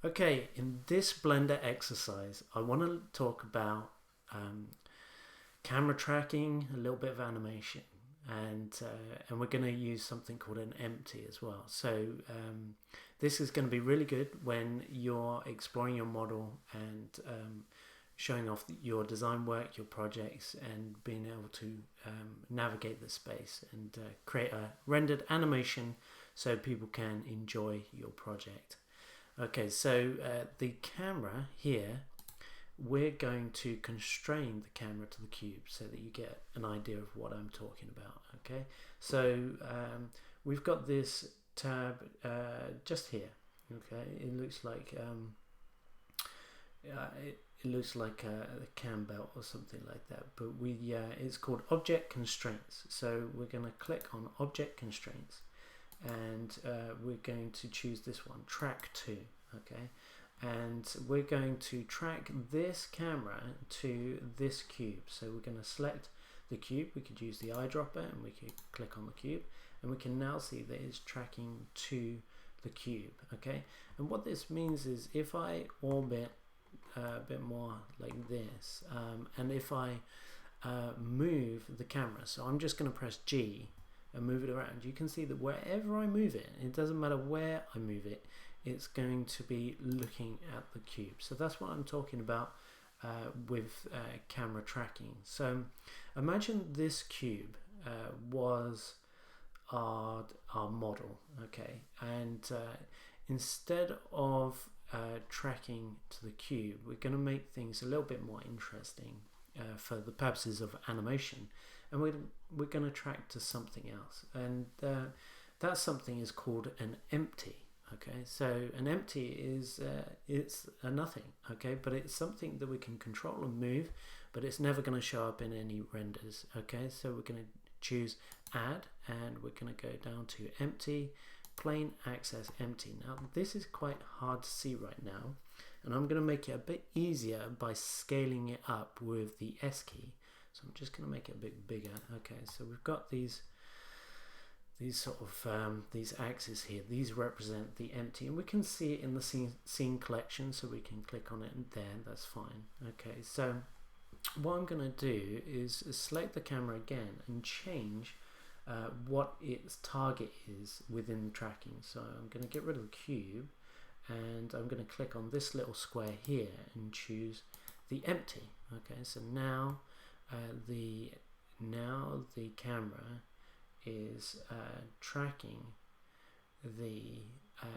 Okay, in this Blender exercise, I want to talk about camera tracking, a little bit of animation, and we're going to use something called an empty as well. So this is going to be really good when you're exploring your model and showing off your design work, your projects, and being able to navigate the space and create a rendered animation so people can enjoy your project. Okay, so the camera here, we're going to constrain the camera to the cube so that you get an idea of what I'm talking about. Okay, so we've got this tab just here. Okay, it looks like it looks like a cam belt or something like that, but it's called object constraints. So we're going to click on object constraints, and we're going to choose this one, track 2. Okay, and we're going to track this camera to this cube. So we're going to select the cube. We could use the eyedropper and we could click on the cube, and we can now see that it's tracking to the cube. Okay, and what this means is if I orbit a bit more like this, and if I move the camera, so I'm just going to press G and move it around, you can see that wherever I move it, it doesn't matter where I move it, it's going to be looking at the cube. So that's what I'm talking about with camera tracking. So imagine this cube was our model, okay, and instead of tracking to the cube, we're going to make things a little bit more interesting for the purposes of animation, and we're going to track to something else, and that something is called an empty. Okay, so an empty is it's a nothing. Okay, but it's something that we can control and move, but it's never going to show up in any renders. Okay, so we're going to choose add, and we're going to go down to empty, plain access empty. Now this is quite hard to see right now, and I'm going to make it a bit easier by scaling it up with the S key. So I'm just going to make it a bit bigger. Okay, so we've got these sort of these axes here. These represent the empty, and we can see it in the scene collection, so we can click on it and there, that's fine. Okay, so what I'm going to do is select the camera again and change what its target is within the tracking. So I'm going to get rid of the cube, and I'm going to click on this little square here and choose the empty. Okay, so now the camera is tracking the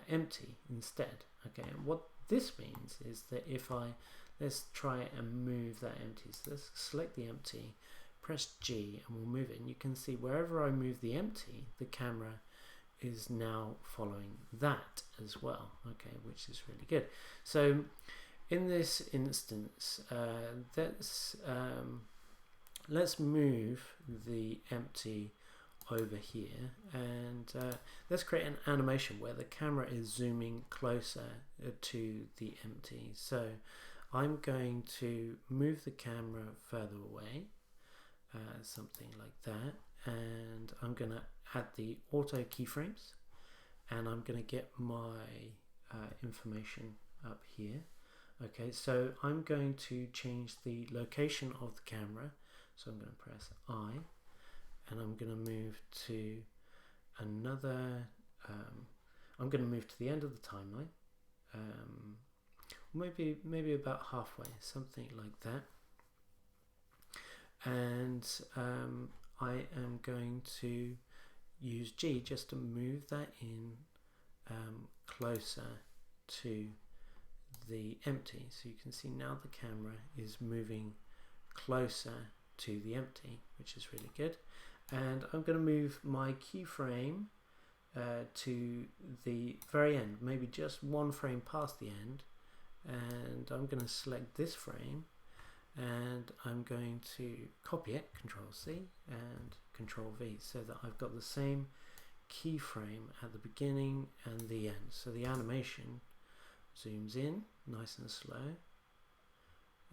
empty instead. Okay, and what this means is that if let's try and move that empty. So let's select the empty, press G, and we'll move it, and you can see wherever I move the empty, the camera is now following that as well. Okay, which is really good. So in this instance, let's move the empty over here, and let's create an animation where the camera is zooming closer to the empty. So I'm going to move the camera further away, something like that, and I'm going to add the auto keyframes, and I'm going to get my information up here. Okay, so I'm going to change the location of the camera, so I'm going to press I, and I'm going to move to another, I'm going to move to the end of the timeline, maybe about halfway, something like that, and I am going to use G just to move that in closer to the empty, so you can see now the camera is moving closer to the empty, which is really good. And I'm going to move my keyframe to the very end, maybe just one frame past the end, and I'm going to select this frame, and I'm going to copy it, Control C and Control V, so that I've got the same keyframe at the beginning and the end. So the animation zooms in nice and slow,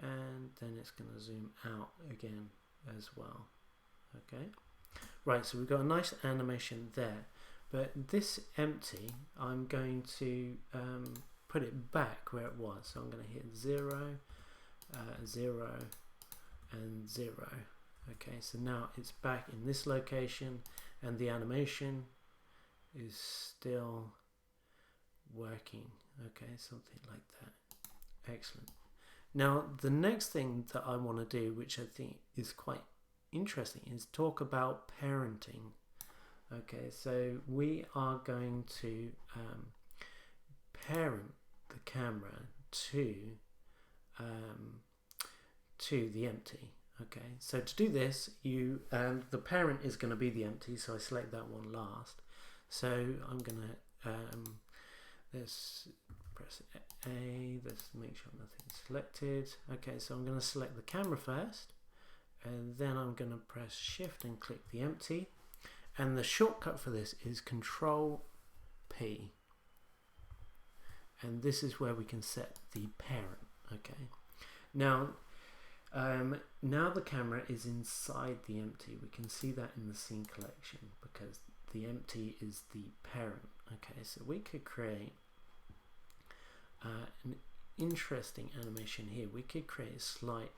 and then it's going to zoom out again as well. Okay, right, so we've got a nice animation there, but this empty I'm going to put it back where it was. So I'm going to hit 0, 0 and 0. Okay, so now it's back in this location and the animation is still working. Okay, something like that. Excellent. Now the next thing that I want to do, which I think is quite interesting, is talk about parenting. Okay, so we are going to parent the camera to the empty. Okay, so to do this, the parent is going to be the empty, so I select that one last. So I'm going to let's press A. Let's make sure nothing's selected. Okay, so I'm going to select the camera first, and then I'm going to press Shift and click the empty. And the shortcut for this is Control P. And this is where we can set the parent. Okay. Now the camera is inside the empty. We can see that in the scene collection because the empty is the parent. Okay, so we could create an interesting animation here. We could create a slight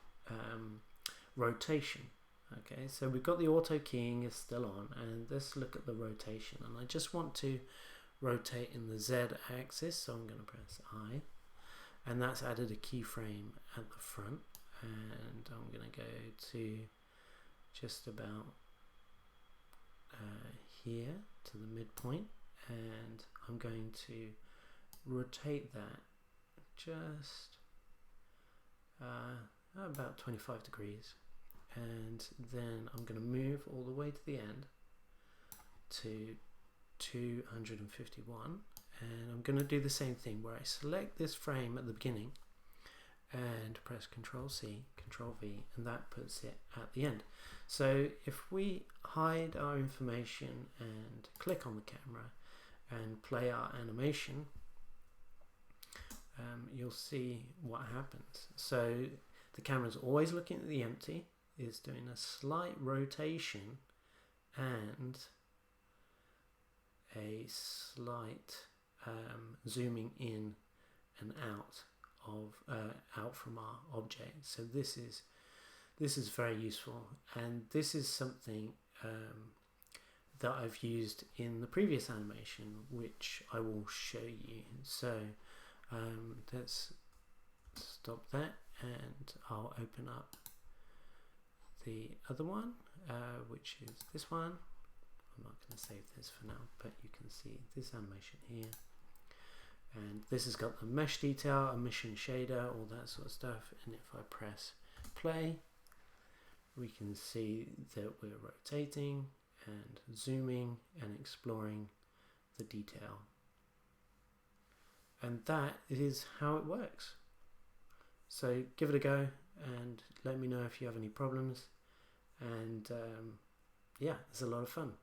rotation. Okay, so we've got the auto keying is still on, and let's look at the rotation. And I just want to rotate in the Z axis, so I'm going to press I, and that's added a keyframe at the front. And I'm going to go to just about here to the midpoint, and I'm going to rotate that just about 25 degrees, and then I'm going to move all the way to the end to 251, and I'm going to do the same thing where I select this frame at the beginning and press Control C, Control V, and that puts it at the end. So if we hide our information and click on the camera and play our animation, you'll see what happens. So the camera's always looking at the empty, is doing a slight rotation and a slight zooming in and out from our object. So this is very useful, and this is something that I've used in the previous animation, which I will show you. So let's stop that, and I'll open up the other one, which is this one. I'm not going to save this for now, but you can see this animation here. And this has got the mesh detail, emission shader, all that sort of stuff. And if I press play, we can see that we're rotating and zooming and exploring the detail. And that is how it works. So give it a go and let me know if you have any problems. And yeah, it's a lot of fun.